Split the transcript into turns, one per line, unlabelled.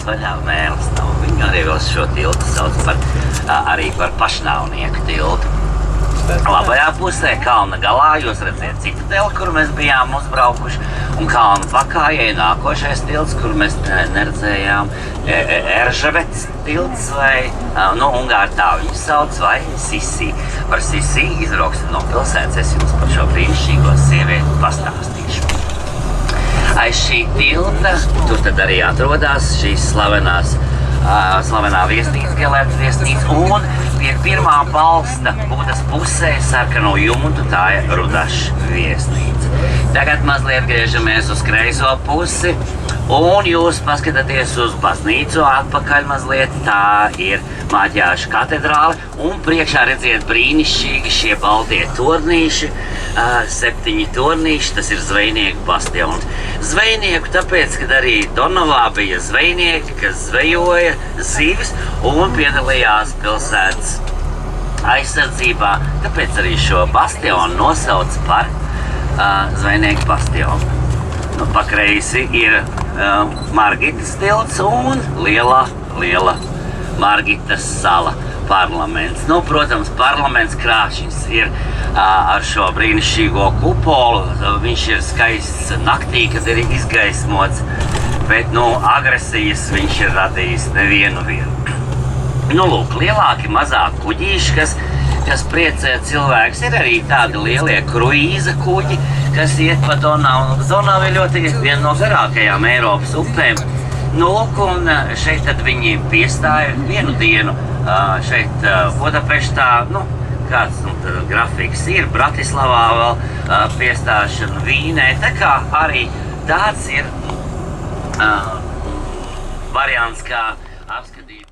tilts vaļā, mēlis nav. Viņi arī vēl šo tiltu sauc arī par pašnāvnieku tiltu. Labajā pusē, kalna galā, jūs redzēt Citadeli, kur mēs bijām uzbraukuši, un kalna pakājai nākošais tilts, kur mēs neredzējām, Eržavets tilts vai, ungāri tā viņu sauc, vai Sisi. Par Sisi izbrauksim no pilsētas, es jums par šo brīnišķīgo sievieti pastāstīšu. Aiz šī tilta, tur tad arī atrodās šīs slavenā viesnīca, Gelērta viesnīca, un pie pirmā balsta Budas pusē sarkano jumtu tā ir Rudaša viesnīca. Tagad mazliet griežamies uz kreiso pusi, un jūs paskatāties uz baznīcu atpakaļ mazliet, tā ir Māķiešu katedrāle, un priekšā redziet brīnišķīgi šie baltie tornīši, 7 tornīši, tas ir zvejnieku bastions. Zvejnieku tāpēc, kad arī Donavā bija zvejnieki, kas zvejoja zivis un piedalījās pilsētas aizsardzībā, tāpēc arī šo bastionu nosauc par zvejnieku bastionu. Pa kreisi ir Margitas tilts un liela Margitas sala, parlaments. Protams, parlaments krāšņs ir ar šo brīnišķīgo kupolu. Viņš ir skaists naktī, kad ir izgaismots, bet agresijas viņš ir radījis nevienu. Lūk, lielāki, mazāki kuģīši, kas priecē cilvēks. Ir arī tādi lielie kruīza kuģi, kas iet pa Donavu. Donava ir viena no garākajām Eiropas upēm. Lūk, un šeit tad viņi piestāja vienu dienu šeit Budapeštā, kāds grafiks ir, Bratislavā vēl piestāšana, Vīnē, tā kā arī tāds ir variants, kā apskatīt.